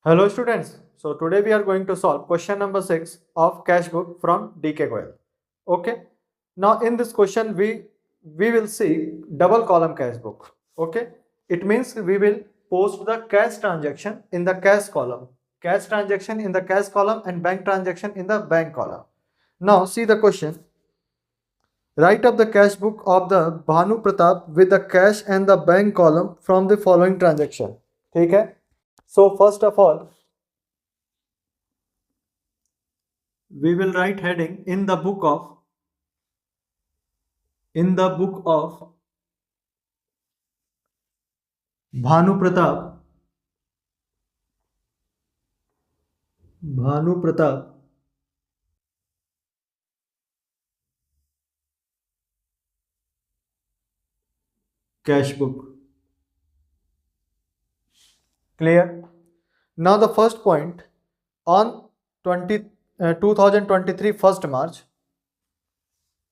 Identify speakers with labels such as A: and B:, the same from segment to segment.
A: Hello students. So today we are going to solve question number 6 of cash book from DK Goyal. Okay. Now in this question we will see double column cash book. Okay. It means we will post the cash transaction in the cash column. Cash transaction in the cash column and bank transaction in the bank column. Now see the question. Write up the cash book of the Bhanu Pratap with the cash and the bank column from the following transaction. Okay. So first of all, we will write heading in the book of Bhanu Pratap cash book. Clear? Now the first point, on 2023 1st March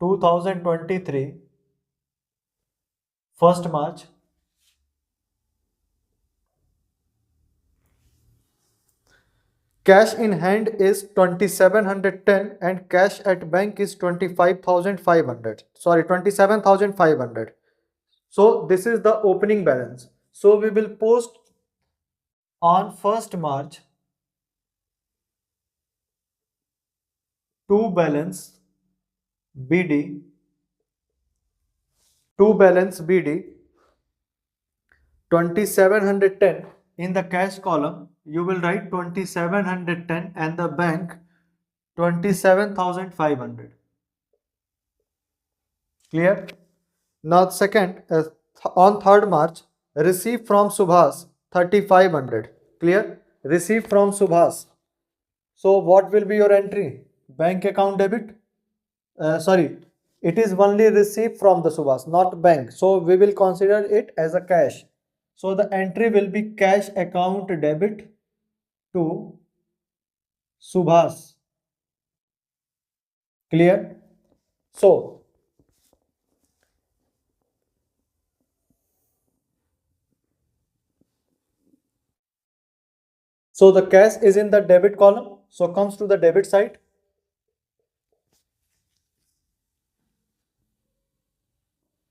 A: 2023 1st March, cash in hand is 2710 and cash at bank is 25,500. Sorry, 27,500. So this is the opening balance. So we will post on 1st March to balance BD, to balance BD 2710. In the cash column you will write 2710 and the bank 27,500. Clear? Now second, on 3rd March, receive from Subhas 3500. Clear? Receive from Subhas. So what will be your entry? Bank account debit? Sorry, it is only received from the Subhas, not bank. So we will consider it as a cash. So the entry will be cash account debit to Subhas. Clear? So the cash is in the debit column. So comes to the debit side.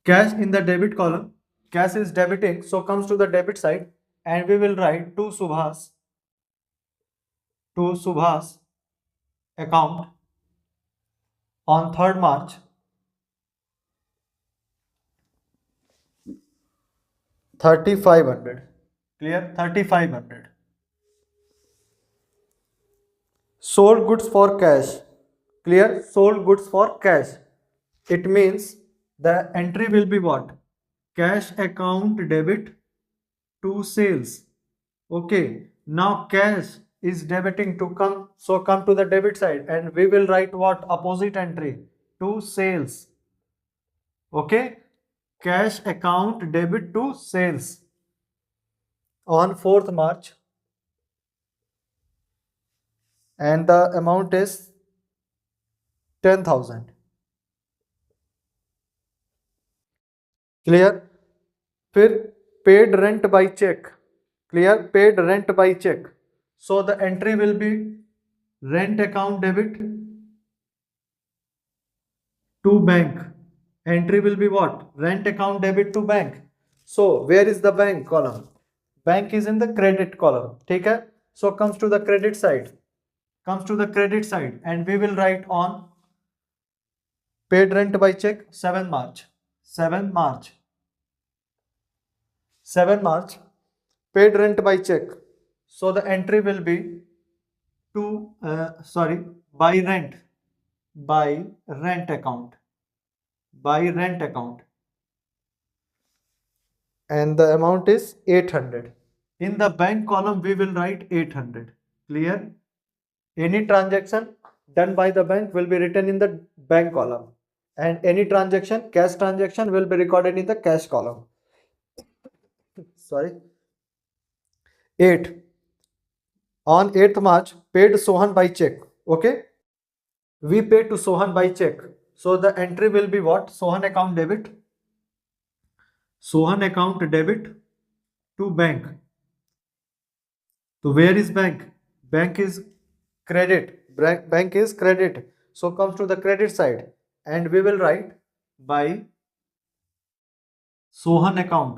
A: Cash in the debit column. Cash is debiting. So comes to the debit side. And we will write to Subhas account on 3rd March 3500. Clear? 3500. Sold goods for cash. Clear? Sold goods for cash. It means the entry will be what? Cash account debit to sales. Okay. Now cash is debiting to come. So come to the debit side and we will write what? Opposite entry to sales. Okay. Cash account debit to sales on 4th March and the amount is 10,000. Clear? फिर paid rent by check. Clear? Paid rent by check. So the entry will be rent account debit to bank. Entry will be what? Rent account debit to bank. So where is the bank column? Bank is in the credit column. Okay? So comes to the credit side. Comes to the credit side and we will write on paid rent by check 7 March. 7 March. 7 March. Paid rent by check. So the entry will be to by rent. By rent account. By rent account. And the amount is 800. In the bank column we will write 800. Clear? Any transaction done by the bank will be written in the bank column and any transaction, cash transaction, will be recorded in the cash column. Sorry. 8. On 8th March, paid Sohan by check. Okay. We pay to Sohan by check. So the entry will be what? Sohan account debit. Sohan account debit to bank. तो where is bank? Bank is credit. Bank is credit, so comes to the credit side, and we will write by Sohan account.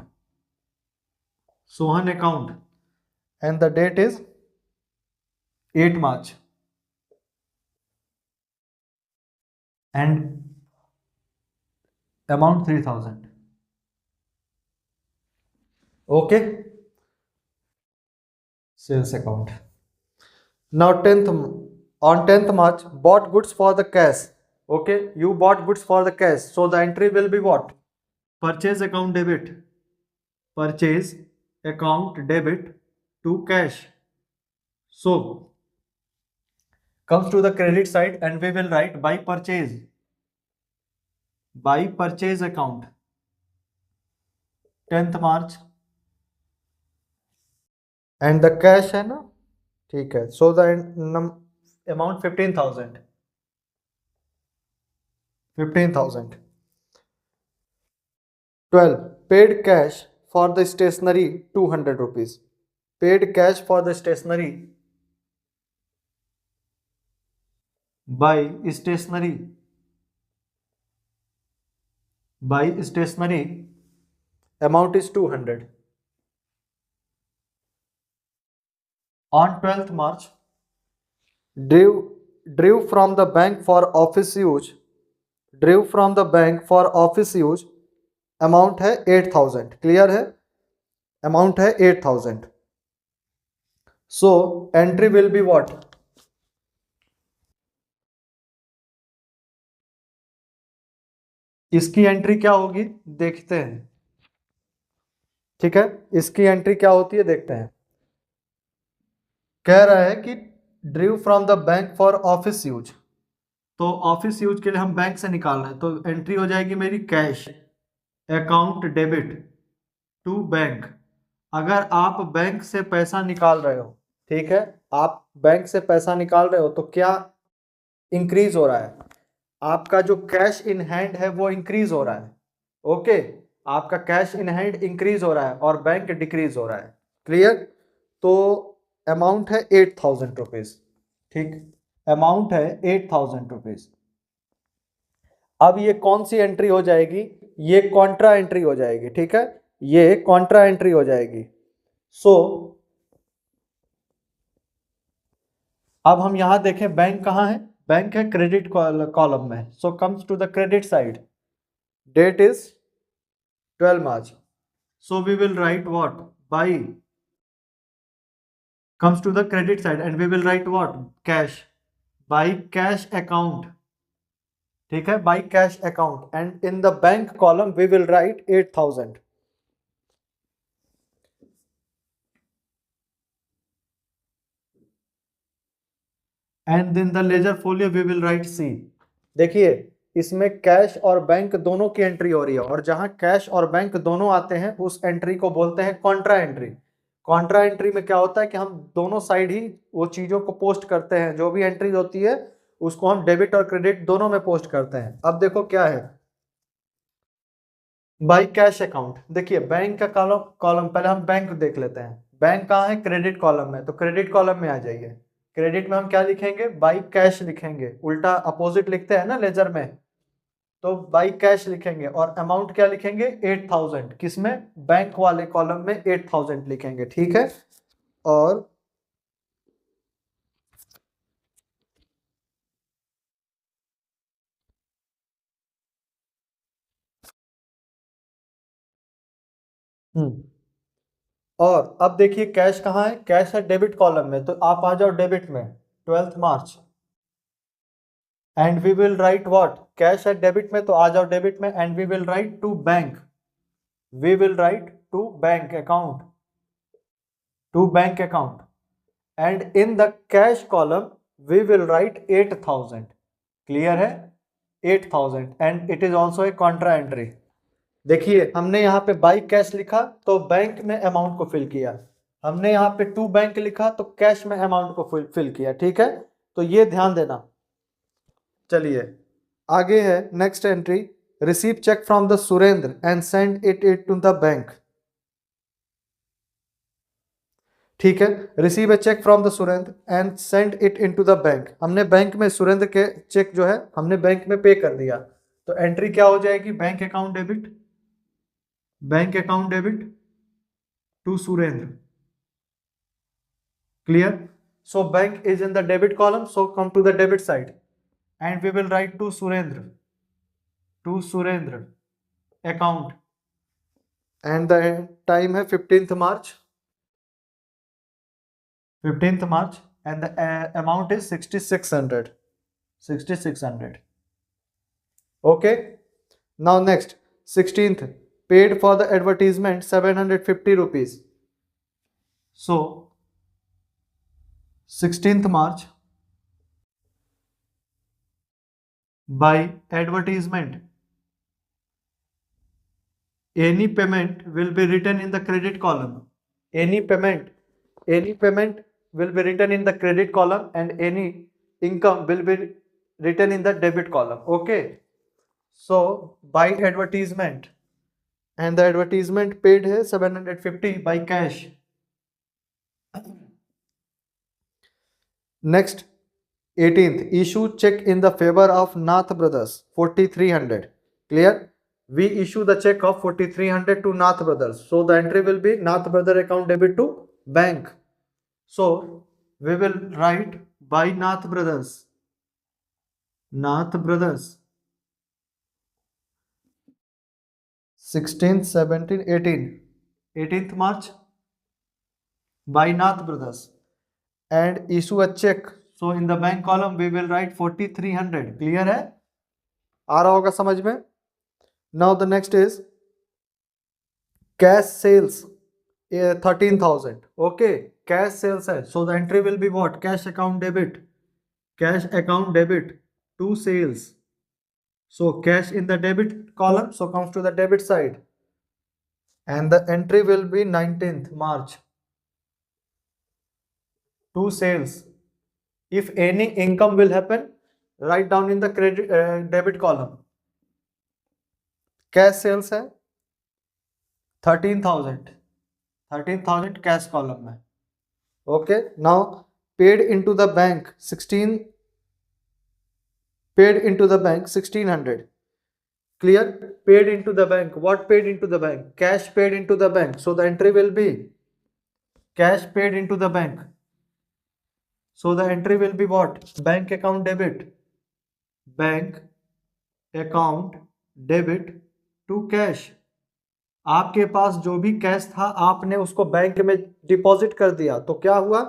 A: Sohan account, and the date is 8 March, and amount 3000. Okay, sales account. Now 10th, on 10th March, bought goods for the cash. Okay, you bought goods for the cash, so the entry will be what? Purchase account debit. Purchase account debit to cash. So comes to the credit side, and we will write by purchase. By purchase account, 10th March, and the cash है ना, ठीक है, so the amount 15,000. 15,000. 12. Paid cash for the stationery 200 rupees. Paid cash for the stationery by stationery. By stationery, amount is 200. On 12th March, drew from the bank for office use. Drew from the bank for office use. Amount है 8,000. Clear है? Amount है 8,000. So entry will be what? इसकी entry क्या होगी देखते हैं. ठीक है, इसकी एंट्री क्या होती है देखते हैं. कह रहा है कि ड्रीव from the bank for office use, तो ऑफिस यूज के लिए हम बैंक से निकाल रहे हैं, तो एंट्री हो जाएगी मेरी cash account debit to bank. अगर आप बैंक से पैसा निकाल रहे हो, ठीक है, आप बैंक से पैसा निकाल रहे हो, तो क्या इंक्रीज हो रहा है? आपका जो कैश इन हैंड है वो इंक्रीज हो रहा है. ओके, आपका कैश इन हैंड इंक्रीज हो रहा है और बैंक डिक्रीज हो रहा है. क्लियर? तो अमाउंट है 8,000 रुपीज. ठीक, अमाउंट है 8,000 रुपीज. अब ये कौन सी एंट्री हो जाएगी? ये कॉन्ट्रा एंट्री हो जाएगी. ठीक है, ये कॉन्ट्रा एंट्री हो जाएगी. सो अब हम यहां देखें बैंक कहां है? बैंक है क्रेडिट कॉलम में. So comes to the credit side. Date is 12 March. So we will write what? By comes to the credit side, and we will write what? Cash. By cash account. ठीक है, by cash account, and in the bank column we will write 8,000. And in the ledger folio we will write C. देखिए, इसमें cash और bank दोनों की entry हो रही है, और जहां कैश और बैंक दोनों आते हैं उस एंट्री को बोलते हैं कॉन्ट्रा एंट्री. कॉन्ट्रा एंट्री में क्या होता है कि हम दोनों साइड ही वो चीजों को पोस्ट करते हैं. जो भी एंट्री होती है उसको हम डेबिट और क्रेडिट दोनों में पोस्ट करते हैं. अब देखो क्या है, बाई कैश अकाउंट. देखिए बैंक का कॉलम पहले हम बैंक देख लेते हैं. बैंक कहाँ है? क्रेडिट कॉलम में. तो क्रेडिट कॉलम में आ जाइए. क्रेडिट में हम क्या लिखेंगे? बाई कैश लिखेंगे. उल्टा अपोजिट लिखते हैं ना लेजर में, तो बाई कैश लिखेंगे. और अमाउंट क्या लिखेंगे? 8,000. किसमें? बैंक वाले कॉलम में 8,000 लिखेंगे. ठीक है, और और अब देखिए कैश कहाँ है? कैश है डेबिट कॉलम में, तो आप आ जाओ डेबिट में. 12th March, and we will write what? Cash है डेबिट में, तो आ जाओ डेबिट में, and we will write to bank. We will write to bank account. To bank account, and in the cash column we will write 8,000. Clear है? 8,000, and it is also a contra entry. देखिए हमने यहाँ पे by cash लिखा तो bank में amount को fill किया. हमने यहाँ पे टू बैंक लिखा तो कैश में अमाउंट को फिल किया. ठीक है, तो ये ध्यान देना. चलिए आगे है next entry. Receive cheque from the Surendra and send it to the bank. ठीक है, receive a cheque from the Surendra and send it into the bank, हमने बैंक में सुरेंद्र के चेक जो है हमने बैंक में पे कर दिया, तो एंट्री क्या हो जाएगी, bank account debit to Surendra, clear. So bank is in the debit column, so come to the debit side and we will write to Surendra account and the time है 15th March and the amount is 6600. Okay, now next 16th, paid for the advertisement 750 rupees. So 16th March, by advertisement any payment will be written in the credit column, any payment will be written in the credit column and any income will be written in the debit column. Okay, so by advertisement, and the advertisement paid है 750 by cash. Next 18th, issue check in the favor of Nath Brothers 4300, clear. We issue the check of 4300 to Nath Brothers, so the entry will be Nath Brother account debit to bank. So we will write by Nath Brothers 16th, 17th, 18th March by Nath Brothers and issue a check. So in the bank column we will write 4300, clear है, आ रहा होगा समझ में। Now the next is cash sales 13,000. Okay, cash sales है, so the entry will be what, cash account debit to sales. So cash in the debit column, so comes to the debit side and the entry will be 19th March to sales. If any income will happen, write down in the credit debit column. Cash sales है 13,000 cash column में. Okay, now paid into the bank 1600, clear. Paid into the bank, what paid into the bank, cash paid into the bank, so the entry will be cash paid into the bank, so the entry will be what, bank account debit to cash. आपके पास जो भी cash था आपने उसको bank में deposit कर दिया, तो क्या हुआ,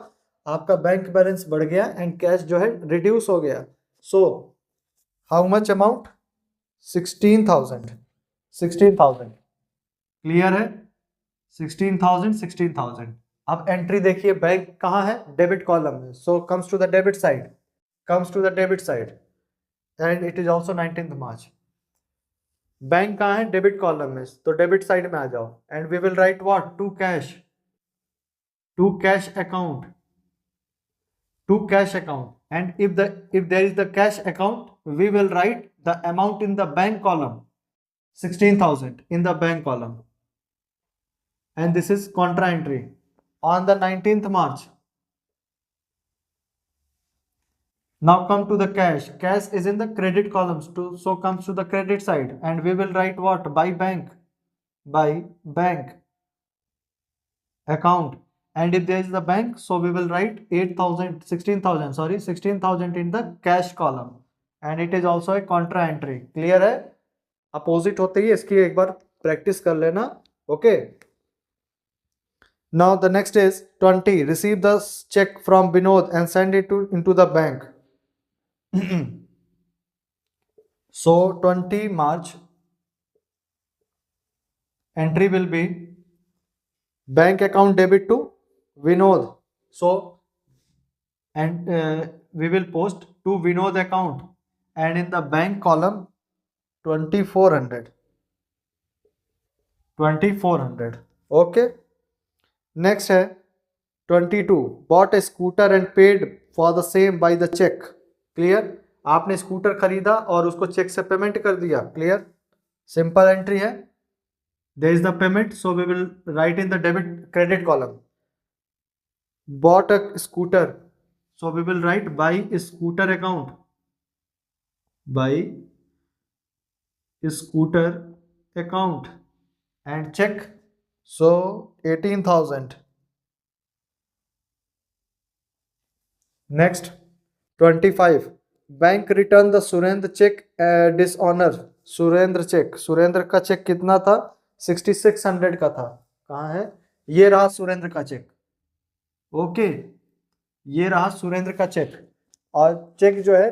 A: आपका बैंक बैलेंस बढ़ गया एंड कैश जो है रिड्यूस हो गया. So how much amount, 16,000, clear है, 16,000. अब एंट्री देखिए, बैंक कहाँ है, डेबिट कॉलम में, so comes to the debit side and it is also 19th March. Bank कहाँ है, डेबिट कॉलम में, तो डेबिट साइड में आ जाओ and we will write what, to cash account and if there is the cash account, we will write the amount in the bank column, 16,000 in the bank column, and this is contra entry on the 19th March. Now come to the cash is in the credit columns too, so comes to the credit side and we will write what, by bank account, and if there is the bank, so we will write 16,000 in the cash column and it is also a contra entry. Clear है, opposite होते ही इसकी एक बार practice कर लेना. Okay, now the next is 20, receive the check from Vinod and send it into the bank. So 20 March entry will be bank account debit to Vinod, so and we will post to Vinod account and in the bank column 2400. Okay, next है 22, bought a scooter and paid for the same by the check. Clear, आपने scooter खरीदा और उसको check से payment कर दिया. Clear, simple entry है. There is the payment, so we will write in the credit column. bought a scooter, so we will write buy scooter account, buy scooter account, and check, so 18,000. Next, 25, bank return the Surendra cheque dishonour, Surendra cheque, Surendra का cheque कितना था, 6600 का था, कहाँ है, ये रहा सुरेंद्र का चेक। ओके, ये रहा सुरेंद्र का चेक, और चेक जो है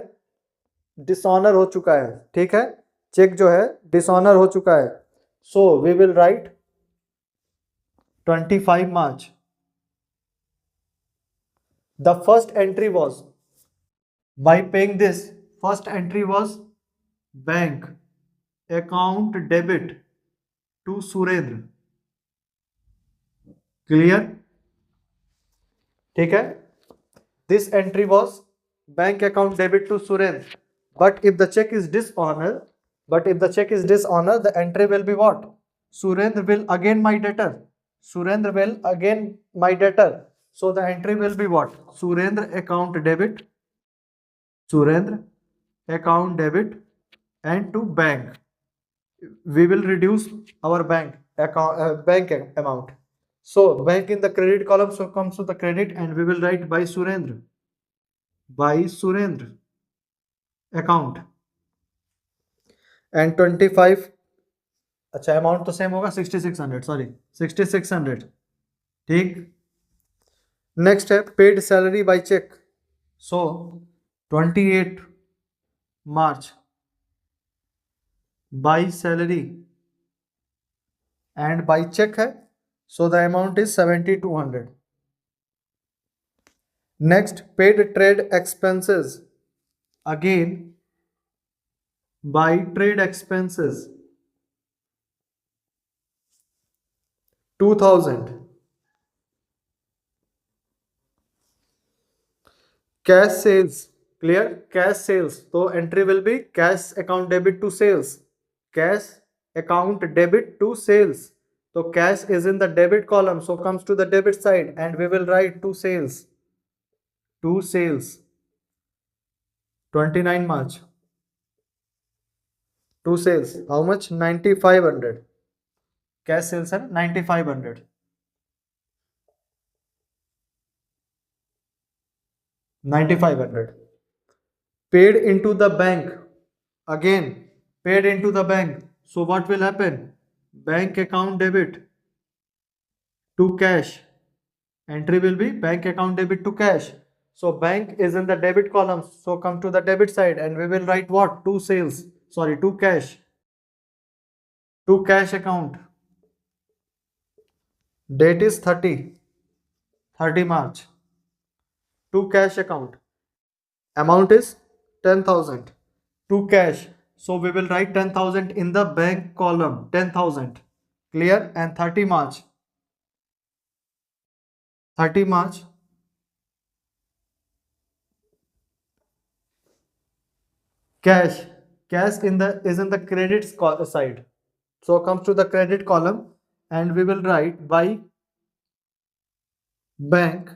A: डिसऑनर हो चुका है, ठीक है, चेक जो है डिसऑनर हो चुका है, so we will write 25 March. The first entry was, by paying this, first entry was bank account debit to Surendra, clear, ठीक है, this entry was bank account debit to Surendra, but if the check is dishonor, the entry will be what, Surendra will again my debtor, Surendra will again my debtor, so the entry will be what, Surendra account debit, Surendra account debit, and to bank we will reduce our bank account, bank amount, so bank in the credit column, so comes to the credit, and we will write by Surendra, account, and 25, अच्छा amount तो same होगा 6600, sorry 6600, ठीक। Next है paid salary by cheque, so 28 March by salary and by cheque है, so the amount is 7200. Next, paid trade expenses, again by trade expenses 2000. Cash sales, clear, cash sales, so entry will be cash account debit to sales, cash account debit to sales, so cash is in the debit column, so comes to the debit side, and we will write to sales, 29 March, to sales, how much, 9500, cash sales है 9500, 9500, paid into the bank, again paid into the bank, so what will happen, bank account debit to cash, entry will be bank account debit to cash, so bank is in the debit column, so come to the debit side, and we will write what, to sales, sorry, to cash account, date is 30 March, to cash account, amount is 10,000, to cash, so we will write 10,000 in the bank column, 10,000, clear, and 30 March, cash, is in the credit side, so comes to the credit column, and we will write by bank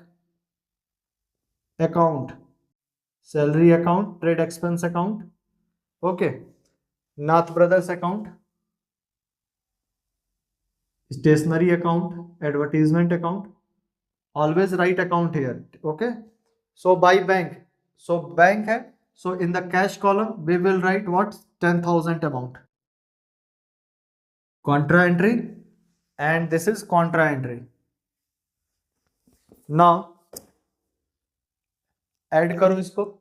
A: account, salary account, trade expense account, okay, Nath Brothers account, stationery account, advertisement account, always write account here, okay, so by bank, so bank hai, so in the cash column we will write what, 10,000 amount, contra entry, and this is contra entry. Now add करो इसको,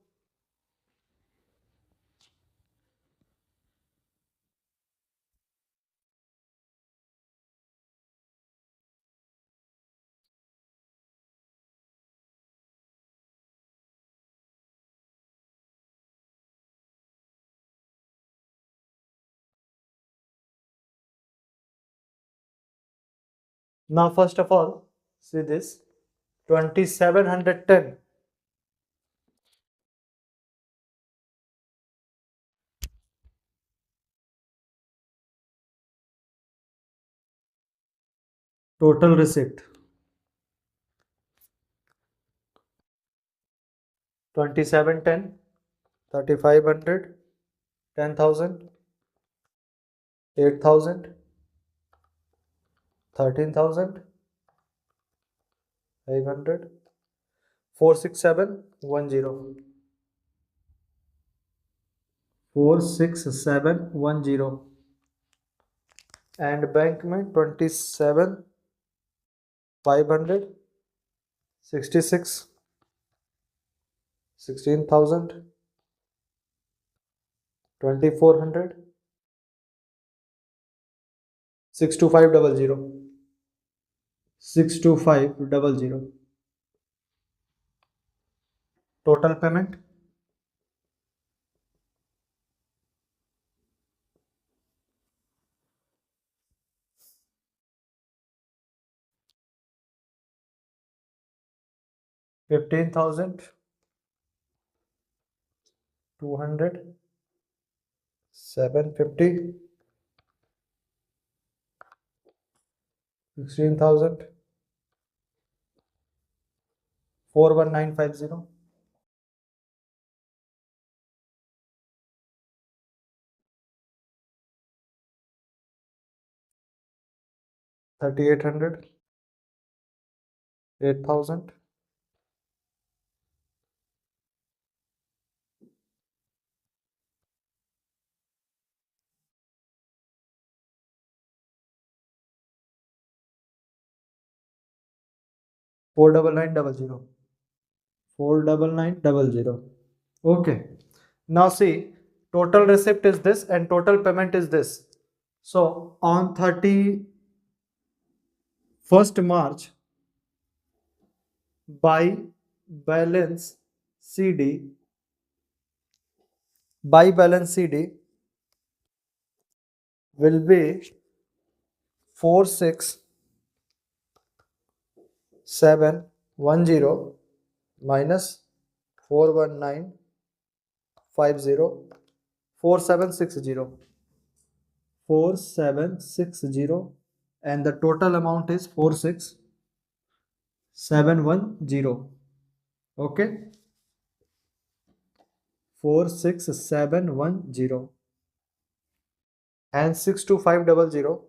A: now first of all see this 2710, total receipt, 2710, 3500, 10,000, 8,000, 13,000, 500, 46710, 46710, and bank में 27,500, 66, 16,000, 2,400, 62500, 62500. Total payment 15,200, 750, 16,000, 41950, 3,800, 8,000, 49900, 49900. Okay. Now see, total receipt is this and total payment is this. So on 31st March, by balance CD, will be 46710 minus 41950, 4760, 4760, and the total amount is 46710. Okay, 46710, and 62500,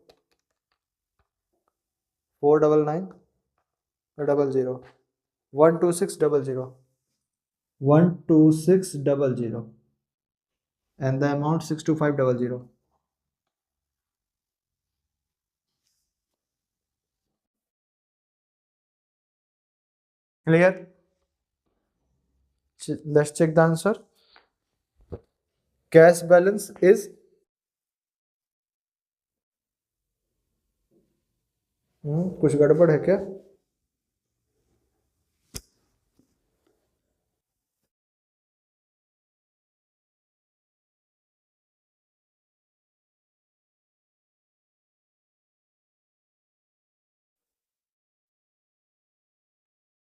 A: 49900, 12600, 12600, and the amount 62500. Clear? Let's check the answer. Cash balance is कुछ गड़बड़ है क्या?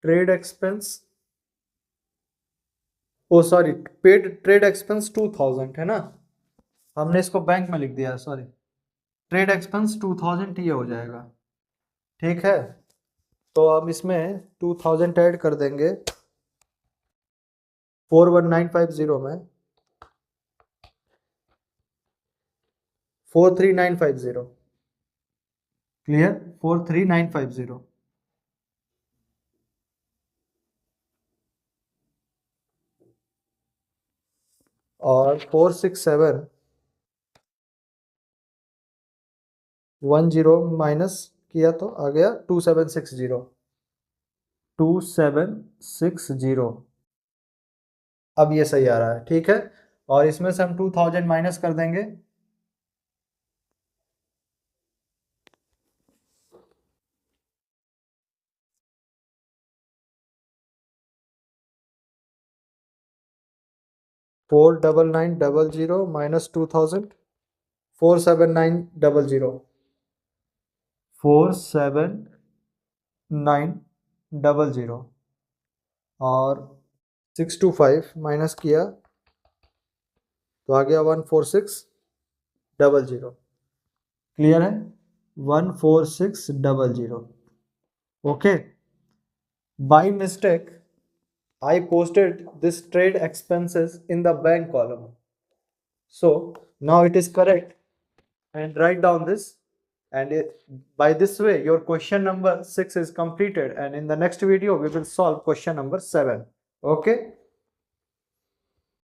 A: Trade expense, ओ sorry, paid trade expense 2000 है ना, हमने इसको bank में लिख दिया, सॉरी, ट्रेड एक्सपेंस 2000 ये हो जाएगा. ठीक है, तो अब इसमें 2000 ऐड कर देंगे 41950 में, 43950. क्लियर? 43950. और 46710 माइनस किया तो आ गया 2760, 2760. अब ये सही आ रहा है. ठीक है, और इसमें से हम 2000 माइनस कर देंगे, $49900 minus 2000, 47900, 47900, और 625 माइनस किया तो आ गया 14600. क्लियर है? 14600. Okay. By mistake I posted this trade expenses in the bank column. So now it is correct, and write down this, and by this way your question number 6 is completed, and in the next video we will solve question number 7. Okay.